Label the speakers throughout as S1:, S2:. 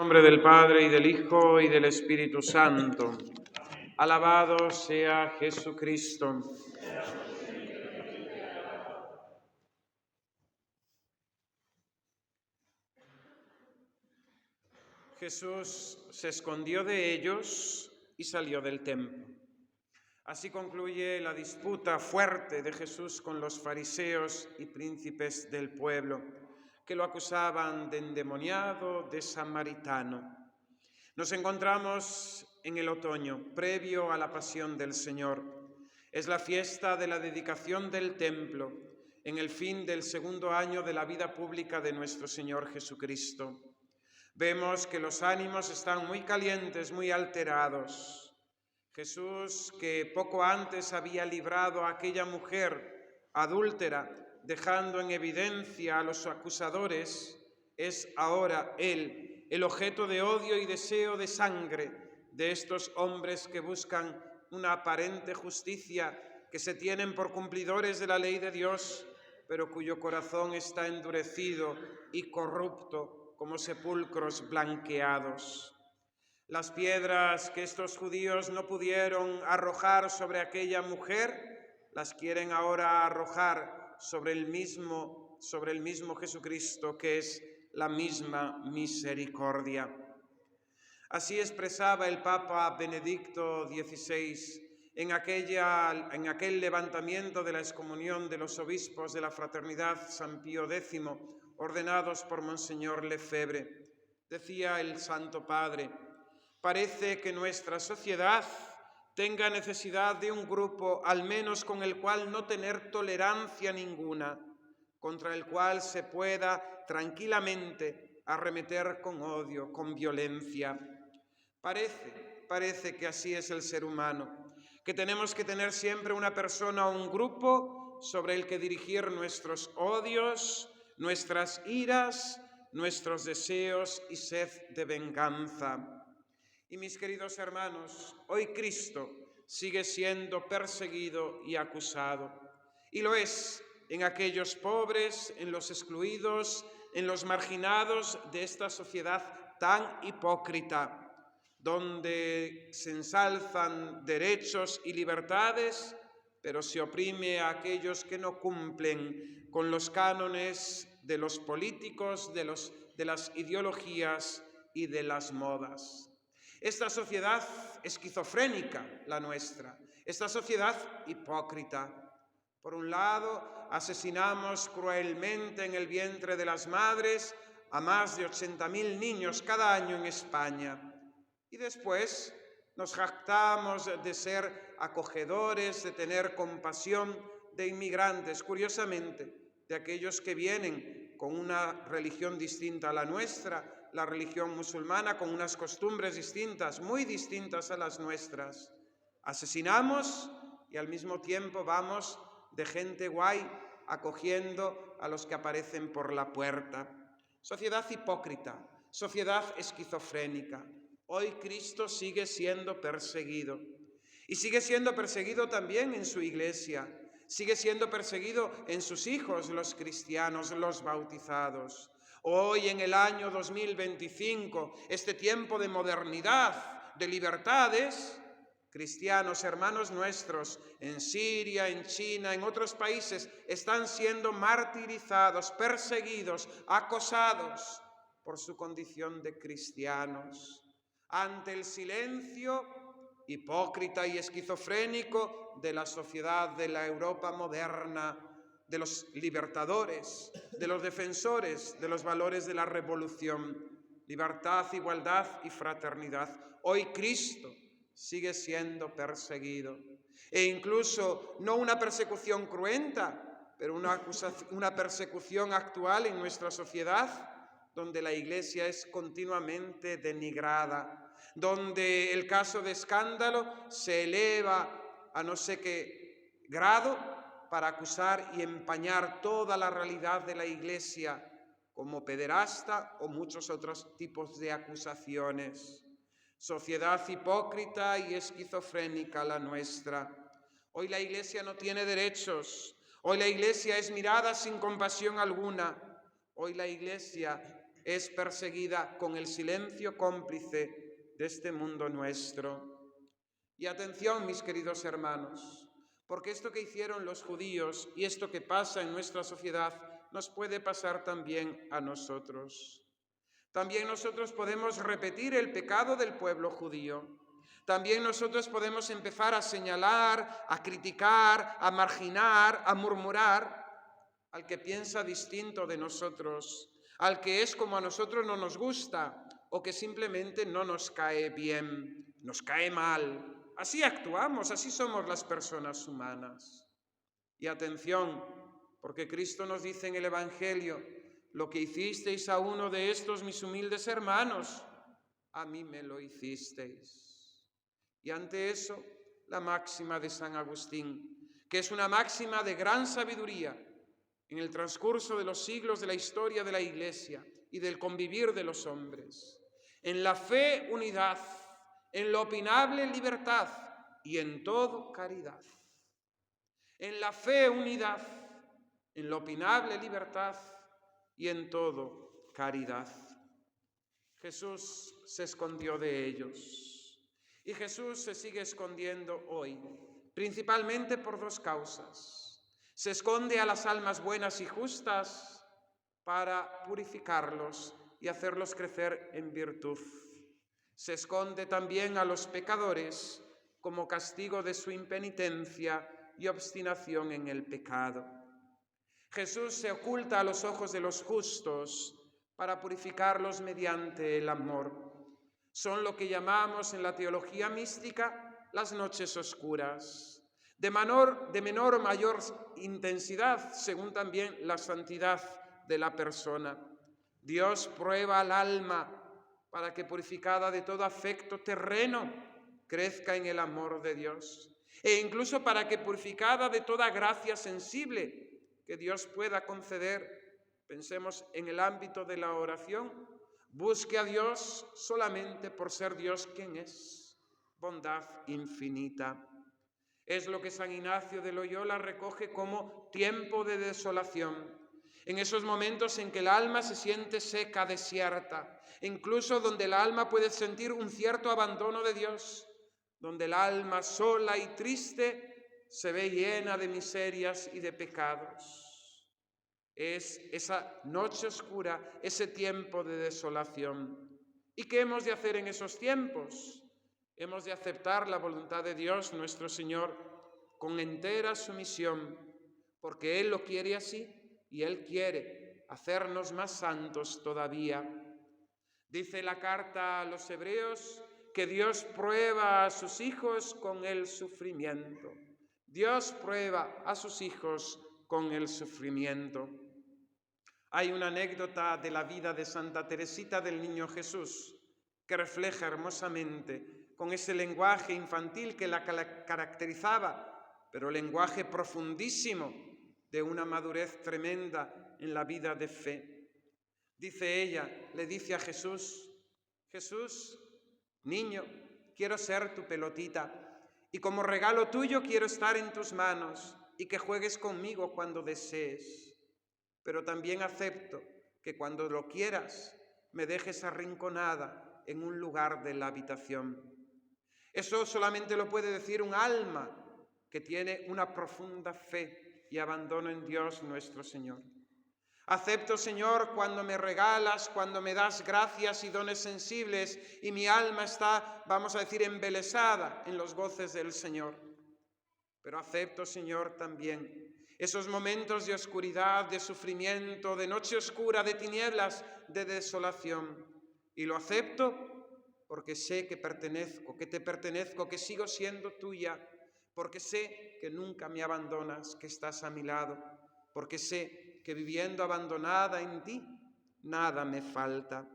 S1: nombre del Padre, y del Hijo, y del Espíritu Santo. Alabado sea Jesucristo. Jesús se escondió de ellos y salió del templo. Así concluye la disputa fuerte de Jesús con los fariseos y príncipes del pueblo, que lo acusaban de endemoniado, de samaritano. Nos encontramos en el otoño, previo a la pasión del Señor. Es la fiesta de la dedicación del templo, en el fin del segundo año de la vida pública de nuestro Señor Jesucristo. Vemos que los ánimos están muy calientes, muy alterados. Jesús, que poco antes había librado a aquella mujer adúltera, dejando en evidencia a los acusadores, es ahora Él, el objeto de odio y deseo de sangre de estos hombres que buscan una aparente justicia, que se tienen por cumplidores de la ley de Dios, pero cuyo corazón está endurecido y corrupto como sepulcros blanqueados. Las piedras que estos judíos no pudieron arrojar sobre aquella mujer, las quieren ahora arrojar sobre el mismo Jesucristo, que es la misma misericordia. Así expresaba el Papa Benedicto XVI en aquel levantamiento de la excomunión de los obispos de la Fraternidad San Pío X, ordenados por Monseñor Lefebvre. Decía el Santo Padre: parece que nuestra sociedad tenga necesidad de un grupo, al menos con el cual no tener tolerancia ninguna, contra el cual se pueda tranquilamente arremeter con odio, con violencia. Parece que así es el ser humano, que tenemos que tener siempre una persona o un grupo sobre el que dirigir nuestros odios, nuestras iras, nuestros deseos y sed de venganza. Y mis queridos hermanos, hoy Cristo sigue siendo perseguido y acusado. Y lo es en aquellos pobres, en los excluidos, en los marginados de esta sociedad tan hipócrita, donde se ensalzan derechos y libertades, pero se oprime a aquellos que no cumplen con los cánones de los políticos, de las ideologías y de las modas. Esta sociedad esquizofrénica, la nuestra, esta sociedad hipócrita. Por un lado, asesinamos cruelmente en el vientre de las madres a más de 80.000 niños cada año en España. Y después nos jactamos de ser acogedores, de tener compasión de inmigrantes, curiosamente, de aquellos que vienen con una religión distinta a la nuestra, la religión musulmana, con unas costumbres distintas, muy distintas a las nuestras. Asesinamos y al mismo tiempo vamos de gente guay acogiendo a los que aparecen por la puerta. Sociedad hipócrita, sociedad esquizofrénica. Hoy Cristo sigue siendo perseguido. Y sigue siendo perseguido también en su iglesia. Sigue siendo perseguido en sus hijos, los cristianos, los bautizados. Hoy, en el año 2025, este tiempo de modernidad, de libertades, cristianos, hermanos nuestros, en Siria, en China, en otros países, están siendo martirizados, perseguidos, acosados por su condición de cristianos. Ante el silencio hipócrita y esquizofrénico de la sociedad de la Europa moderna, de los libertadores, de los defensores de los valores de la revolución, libertad, igualdad y fraternidad. Hoy Cristo sigue siendo perseguido. E incluso no una persecución cruenta, pero una persecución actual en nuestra sociedad, donde la Iglesia es continuamente denigrada, donde el caso de escándalo se eleva a no sé qué grado para acusar y empañar toda la realidad de la Iglesia como pederasta o muchos otros tipos de acusaciones. Sociedad hipócrita y esquizofrénica la nuestra. Hoy la Iglesia no tiene derechos. Hoy la Iglesia es mirada sin compasión alguna. Hoy la Iglesia es perseguida con el silencio cómplice de este mundo nuestro. Y atención, mis queridos hermanos, porque esto que hicieron los judíos y esto que pasa en nuestra sociedad nos puede pasar también a nosotros. También nosotros podemos repetir el pecado del pueblo judío. También nosotros podemos empezar a señalar, a criticar, a marginar, a murmurar al que piensa distinto de nosotros, al que es como a nosotros no nos gusta o que simplemente no nos cae bien, nos cae mal. Así actuamos, así somos las personas humanas. Y atención, porque Cristo nos dice en el Evangelio: lo que hicisteis a uno de estos mis humildes hermanos, a mí me lo hicisteis. Y ante eso, la máxima de San Agustín, que es una máxima de gran sabiduría en el transcurso de los siglos de la historia de la Iglesia y del convivir de los hombres. En la fe, unidad; en lo opinable, libertad; y en todo, caridad. En la fe, unidad; en lo opinable, libertad; y en todo, caridad. Jesús se escondió de ellos. Y Jesús se sigue escondiendo hoy, principalmente por dos causas. Se esconde a las almas buenas y justas para purificarlos y hacerlos crecer en virtud. Se esconde también a los pecadores como castigo de su impenitencia y obstinación en el pecado. Jesús se oculta a los ojos de los justos para purificarlos mediante el amor. Son lo que llamamos en la teología mística las noches oscuras, de menor o mayor intensidad, según también la santidad de la persona. Dios prueba al alma para que, purificada de todo afecto terreno, crezca en el amor de Dios, e incluso para que, purificada de toda gracia sensible que Dios pueda conceder, pensemos en el ámbito de la oración, busque a Dios solamente por ser Dios quien es, bondad infinita. Es lo que San Ignacio de Loyola recoge como tiempo de desolación, en esos momentos en que el alma se siente seca, desierta, incluso donde el alma puede sentir un cierto abandono de Dios, donde el alma sola y triste se ve llena de miserias y de pecados. Es esa noche oscura, ese tiempo de desolación. ¿Y qué hemos de hacer en esos tiempos? Hemos de aceptar la voluntad de Dios, nuestro Señor, con entera sumisión, porque Él lo quiere así y Él quiere hacernos más santos todavía. Dice la carta a los Hebreos que Dios prueba a sus hijos con el sufrimiento. Dios prueba a sus hijos con el sufrimiento. Hay una anécdota de la vida de Santa Teresita del Niño Jesús que refleja hermosamente, con ese lenguaje infantil que la caracterizaba, pero lenguaje profundísimo de una madurez tremenda en la vida de fe. Dice ella, le dice a Jesús: Jesús, niño, quiero ser tu pelotita y como regalo tuyo quiero estar en tus manos y que juegues conmigo cuando desees. Pero también acepto que cuando lo quieras me dejes arrinconada en un lugar de la habitación. Eso solamente lo puede decir un alma que tiene una profunda fe y abandono en Dios nuestro Señor. Acepto, Señor, cuando me regalas, cuando me das gracias y dones sensibles y mi alma está, vamos a decir, embelesada en los goces del Señor. Pero acepto, Señor, también esos momentos de oscuridad, de sufrimiento, de noche oscura, de tinieblas, de desolación. Y lo acepto porque sé que te pertenezco, que sigo siendo tuya, porque sé que nunca me abandonas, que estás a mi lado, porque sé que viviendo abandonada en ti, nada me falta.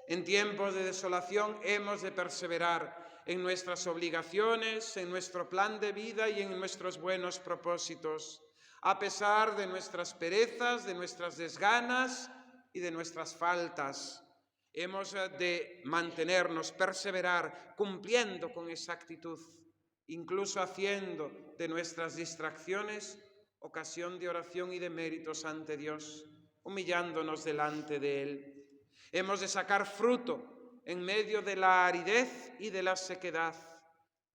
S1: En tiempos de desolación hemos de perseverar en nuestras obligaciones, en nuestro plan de vida y en nuestros buenos propósitos, a pesar de nuestras perezas, de nuestras desganas y de nuestras faltas. Hemos de mantenernos, perseverar, cumpliendo con exactitud, incluso haciendo de nuestras distracciones ocasión de oración y de méritos ante Dios, humillándonos delante de Él. Hemos de sacar fruto en medio de la aridez y de la sequedad,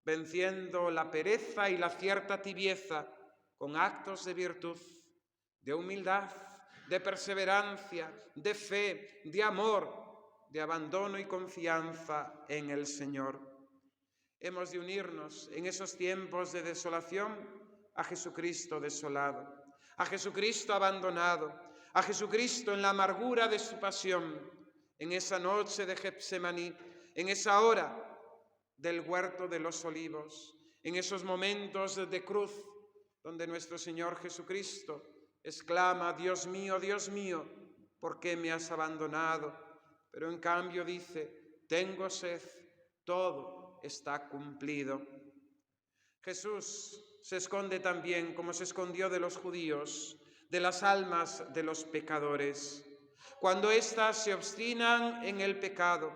S1: venciendo la pereza y la cierta tibieza con actos de virtud, de humildad, de perseverancia, de fe, de amor, de abandono y confianza en el Señor. Hemos de unirnos en esos tiempos de desolación a Jesucristo desolado, a Jesucristo abandonado, a Jesucristo en la amargura de su pasión, en esa noche de Getsemaní, en esa hora del huerto de los olivos, en esos momentos de cruz donde nuestro Señor Jesucristo exclama: Dios mío, ¿por qué me has abandonado? Pero en cambio dice: tengo sed, todo está cumplido. Jesús se esconde también, como se escondió de los judíos, de las almas de los pecadores. Cuando éstas se obstinan en el pecado,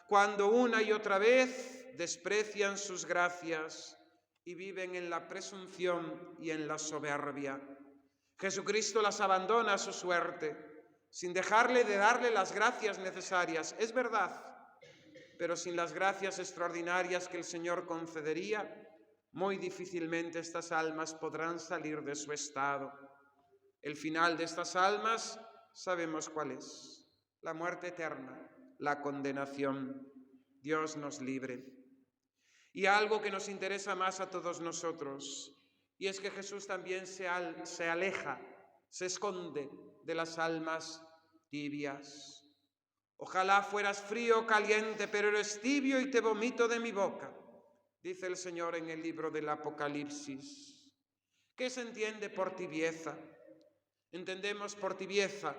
S1: cuando una y otra vez desprecian sus gracias y viven en la presunción y en la soberbia, Jesucristo las abandona a su suerte, sin dejarle de darle las gracias necesarias. Es verdad, pero sin las gracias extraordinarias que el Señor concedería, muy difícilmente estas almas podrán salir de su estado. El final de estas almas sabemos cuál es: la muerte eterna, la condenación. Dios nos libre. Y algo que nos interesa más a todos nosotros, y es que Jesús también se aleja, se esconde de las almas tibias. Ojalá fueras frío o caliente, pero eres tibio y te vomito de mi boca, dice el Señor en el libro del Apocalipsis. ¿Qué se entiende por tibieza? Entendemos por tibieza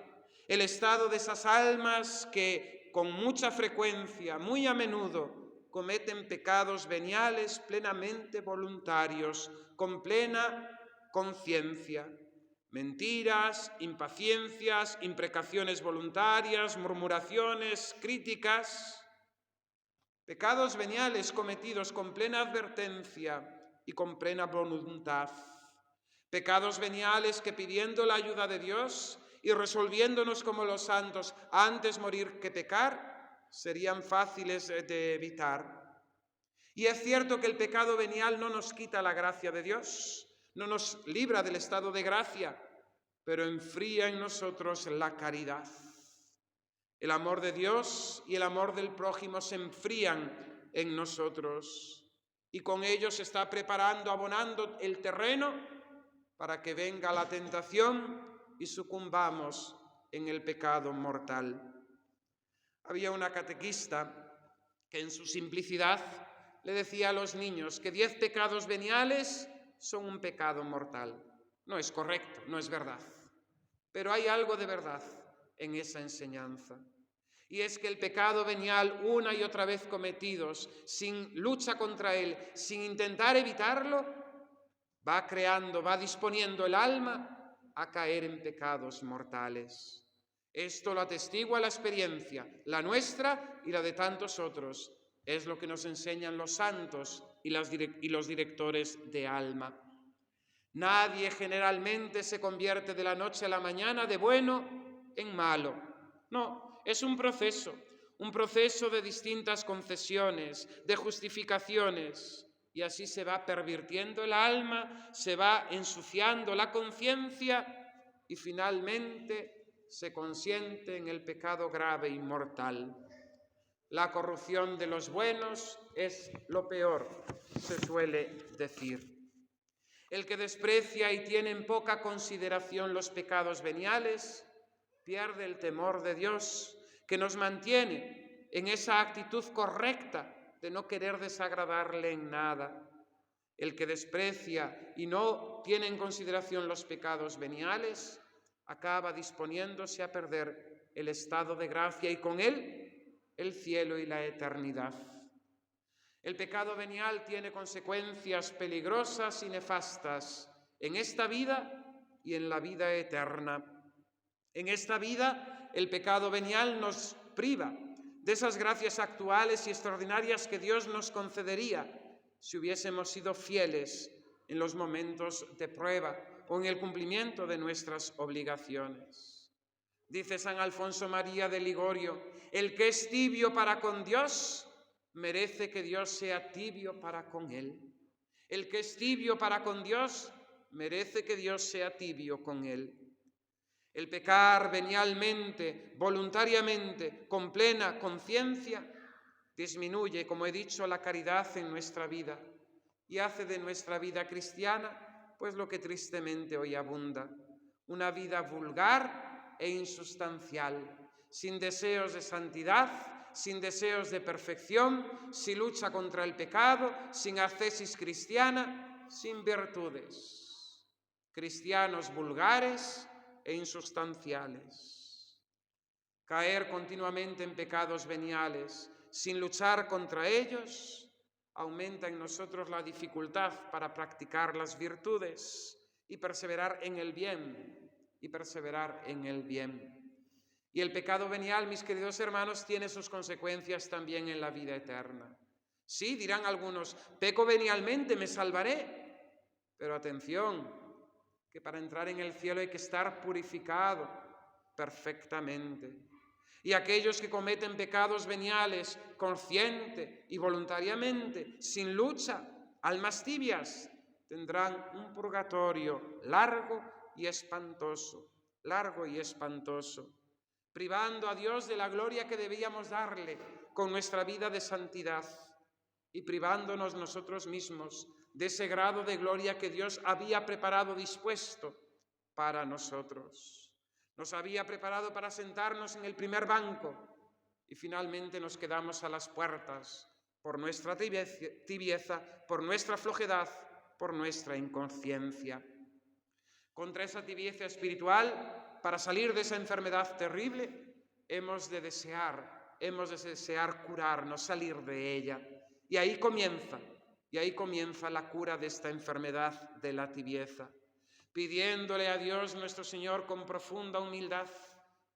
S1: el estado de esas almas que con mucha frecuencia, muy a menudo, cometen pecados veniales plenamente voluntarios, con plena conciencia. Mentiras, impaciencias, imprecaciones voluntarias, murmuraciones, críticas. Pecados veniales cometidos con plena advertencia y con plena voluntad. Pecados veniales que, pidiendo la ayuda de Dios y resolviéndonos como los santos antes morir que pecar, serían fáciles de evitar. Y es cierto que el pecado venial no nos quita la gracia de Dios, no nos libra del estado de gracia, pero enfría en nosotros la caridad. El amor de Dios y el amor del prójimo se enfrían en nosotros, y con ello se está preparando, abonando el terreno para que venga la tentación y sucumbamos en el pecado mortal. Había una catequista que en su simplicidad le decía a los niños que 10 pecados veniales son un pecado mortal. No es correcto, no es verdad, pero hay algo de verdad en esa enseñanza. Y es que el pecado venial, una y otra vez cometidos, sin lucha contra él, sin intentar evitarlo, va creando, va disponiendo el alma a caer en pecados mortales. Esto lo atestigua la experiencia, la nuestra y la de tantos otros. Es lo que nos enseñan los santos y los directores de alma. Nadie generalmente se convierte de la noche a la mañana de bueno en malo. No, es un proceso de distintas confesiones, de justificaciones, y así se va pervirtiendo el alma, se va ensuciando la conciencia y finalmente se consiente en el pecado grave y mortal. La corrupción de los buenos es lo peor, se suele decir. El que desprecia y tiene en poca consideración los pecados veniales pierde el temor de Dios, que nos mantiene en esa actitud correcta de no querer desagradarle en nada. El que desprecia y no tiene en consideración los pecados veniales acaba disponiéndose a perder el estado de gracia y con él el cielo y la eternidad. El pecado venial tiene consecuencias peligrosas y nefastas en esta vida y en la vida eterna. En esta vida, el pecado venial nos priva de esas gracias actuales y extraordinarias que Dios nos concedería si hubiésemos sido fieles en los momentos de prueba o en el cumplimiento de nuestras obligaciones. Dice San Alfonso María de Ligorio: El que es tibio para con Dios, merece que Dios sea tibio para con él. El que es tibio para con Dios, merece que Dios sea tibio con él. El pecar venialmente, voluntariamente, con plena conciencia, disminuye, como he dicho, la caridad en nuestra vida y hace de nuestra vida cristiana, pues lo que tristemente hoy abunda, una vida vulgar e insustancial, sin deseos de santidad, sin deseos de perfección, sin lucha contra el pecado, sin ascesis cristiana, sin virtudes. Cristianos vulgares e insustanciales. Caer continuamente en pecados veniales sin luchar contra ellos aumenta en nosotros la dificultad para practicar las virtudes y perseverar en el bien, Y el pecado venial, mis queridos hermanos, tiene sus consecuencias también en la vida eterna. Sí, dirán algunos, peco venialmente, me salvaré. Pero atención, que para entrar en el cielo hay que estar purificado perfectamente. Y aquellos que cometen pecados veniales consciente y voluntariamente, sin lucha, almas tibias, tendrán un purgatorio largo y espantoso, privando a Dios de la gloria que debíamos darle con nuestra vida de santidad y privándonos nosotros mismos de ese grado de gloria que Dios había preparado, dispuesto para nosotros. Nos había preparado para sentarnos en el primer banco y finalmente nos quedamos a las puertas por nuestra tibieza, por nuestra flojedad, por nuestra inconsciencia. Contra esa tibieza espiritual, para salir de esa enfermedad terrible, hemos de desear curarnos, salir de ella. Y ahí comienza la cura de esta enfermedad de la tibieza, pidiéndole a Dios nuestro Señor con profunda humildad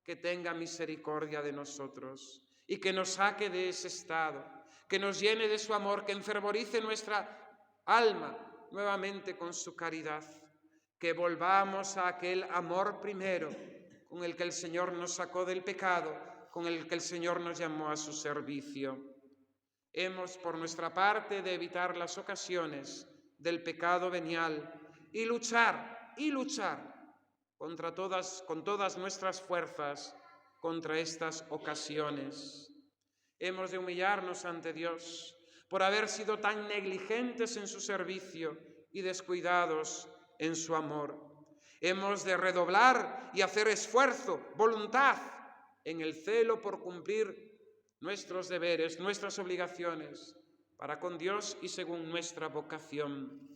S1: que tenga misericordia de nosotros y que nos saque de ese estado, que nos llene de su amor, que enfervorice nuestra alma nuevamente con su caridad, que volvamos a aquel amor primero con el que el Señor nos sacó del pecado, con el que el Señor nos llamó a su servicio. Hemos, por nuestra parte, de evitar las ocasiones del pecado venial y luchar con todas nuestras fuerzas contra estas ocasiones. Hemos de humillarnos ante Dios por haber sido tan negligentes en su servicio y descuidados en su amor. Hemos de redoblar y hacer esfuerzo, voluntad, en el celo por cumplir nuestros deberes, nuestras obligaciones, para con Dios y según nuestra vocación.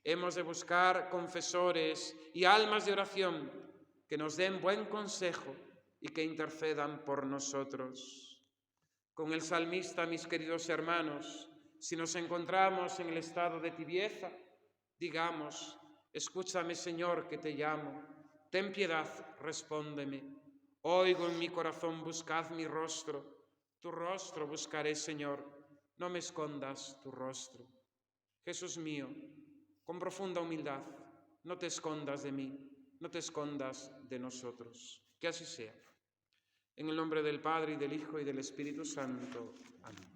S1: Hemos de buscar confesores y almas de oración que nos den buen consejo y que intercedan por nosotros. Con el salmista, mis queridos hermanos, si nos encontramos en el estado de tibieza, digamos: escúchame, Señor, que te llamo, ten piedad, respóndeme. Oigo en mi corazón, buscad mi rostro, tu rostro buscaré, Señor, no me escondas tu rostro. Jesús mío, con profunda humildad, no te escondas de mí, no te escondas de nosotros. Que así sea. En el nombre del Padre, y del Hijo, y del Espíritu Santo. Amén.